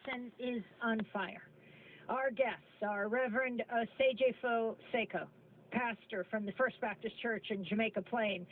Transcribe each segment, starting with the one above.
Ferguson is on fire. Our guests are Reverend Osejefo Seko, pastor from the First Baptist Church in Jamaica Plain,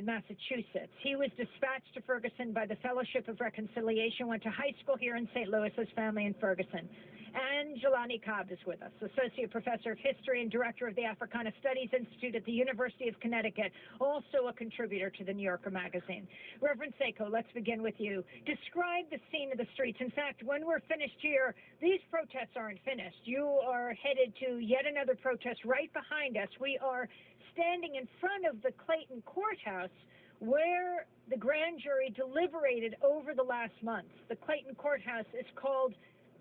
Massachusetts. He was dispatched to Ferguson by the Fellowship of Reconciliation, went to high school here in St. Louis, his family in Ferguson. And Jelani Cobb is with us, Associate Professor of History and Director of the Africana Studies Institute at the University of Connecticut, also a contributor to the New Yorker magazine. Reverend Seko, let's begin with you. Describe the scene of the streets. In fact, when we're finished here, these protests aren't finished. You are headed to yet another protest right behind us. We are standing in front of the Clayton Courthouse, where the grand jury deliberated over the last month. The Clayton Courthouse is called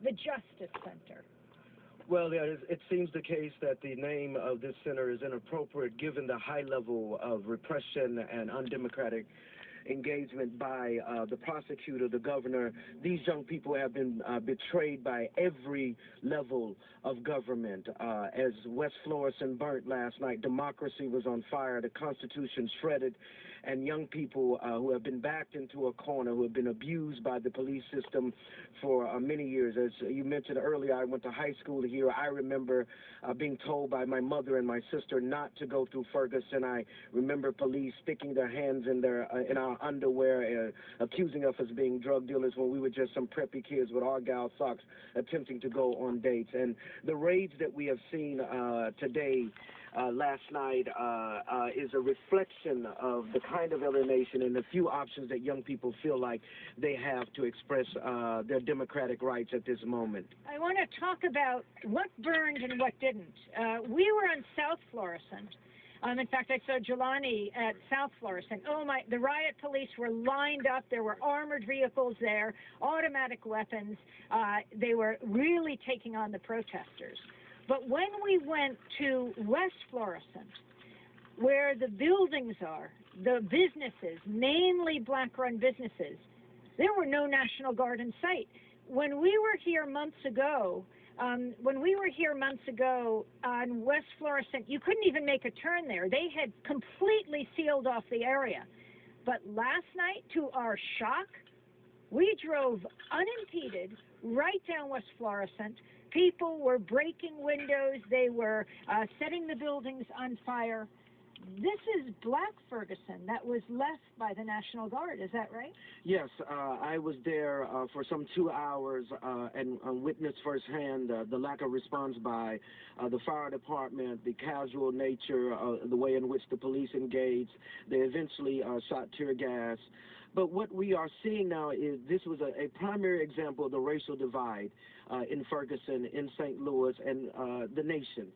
the Justice Center. Well, yeah, it seems the case that the name of this center is inappropriate given the high level of repression and undemocratic engagement by the prosecutor, the governor. These young people have been betrayed by every level of government. As West Florissant burnt last night, democracy was on fire, the Constitution shredded, and young people who have been backed into a corner, who have been abused by the police system for many years. As you mentioned earlier, I went to high school here. I remember being told by my mother and my sister not to go through Ferguson. I remember police sticking their hands in our underwear, accusing us of being drug dealers when we were just some preppy kids with Argyle socks attempting to go on dates. And the rage that we have seen today, last night, is a reflection of the kind of alienation and the few options that young people feel like they have to express their democratic rights at this moment. I want to talk about what burned and what didn't. We were on South Florissant. In fact, I saw Jelani at South Florissant. Oh my, the riot police were lined up. There were armored vehicles there, automatic weapons. They were really taking on the protesters. But when we went to West Florissant, where the buildings are, the businesses, mainly black-run businesses, there were no National Guard in sight. When we were here months ago on West Florissant, you couldn't even make a turn there. They had completely sealed off the area. But last night, to our shock, we drove unimpeded right down West Florissant. People were breaking windows. They were setting the buildings on fire. This is Black Ferguson that was left by the National Guard. Is that right? Yes, I was there for some 2 hours and witnessed firsthand the lack of response by the fire department, the casual nature, the way in which the police engaged. They eventually shot tear gas. But what we are seeing now is this was a primary example of the racial divide in Ferguson, in St. Louis, and the nation.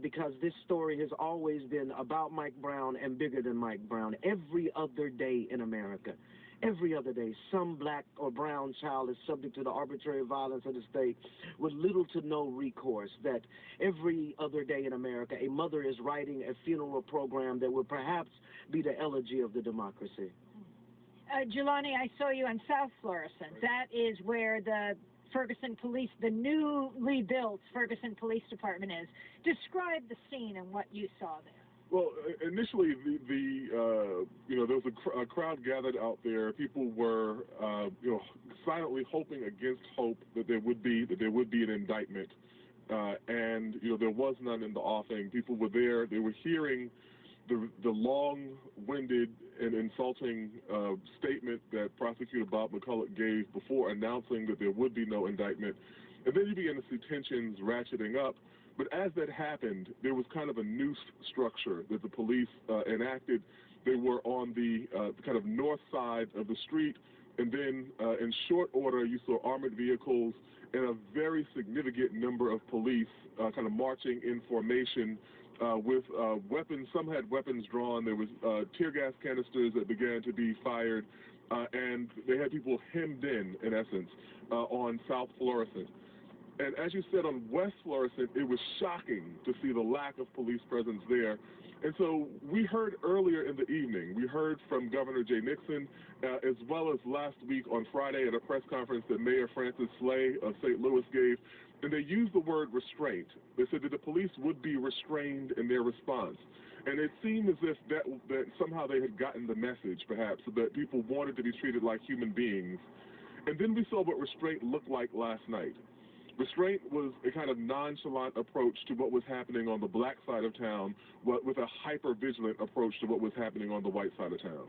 Because this story has always been about Mike Brown and bigger than Mike Brown. Every other day in America, every other day, some black or brown child is subject to the arbitrary violence of the state with little to no recourse. That every other day in America, a mother is writing a funeral program that would perhaps be the elegy of the democracy. Jelani, I saw you on South Florissant. That is where the Ferguson Police, the newly built Ferguson Police Department is. Describe the scene and what you saw there. Well, initially, there was a crowd gathered out there. People were, silently hoping against hope that there would be an indictment, and there was none in the offing. People were there. They were hearing the long-winded and insulting statement that Prosecutor Bob McCulloch gave before announcing that there would be no indictment. And then you began to see tensions ratcheting up. But as that happened, there was kind of a noose structure that the police enacted. They were on the kind of north side of the street, and then in short order, you saw armored vehicles and a very significant number of police kind of marching in formation with weapons. Some had weapons drawn. There was tear gas canisters that began to be fired, and they had people hemmed in essence, on South Florissant. And as you said, on West Florissant, it was shocking to see the lack of police presence there. And so we heard earlier in the evening, we heard from Governor Jay Nixon, as well as last week on Friday at a press conference that Mayor Francis Slay of St. Louis gave, and they used the word restraint. They said that the police would be restrained in their response. And it seemed as if that somehow they had gotten the message, perhaps, that people wanted to be treated like human beings. And then we saw what restraint looked like last night. Restraint was a kind of nonchalant approach to what was happening on the black side of town, with a hyper-vigilant approach to what was happening on the white side of town.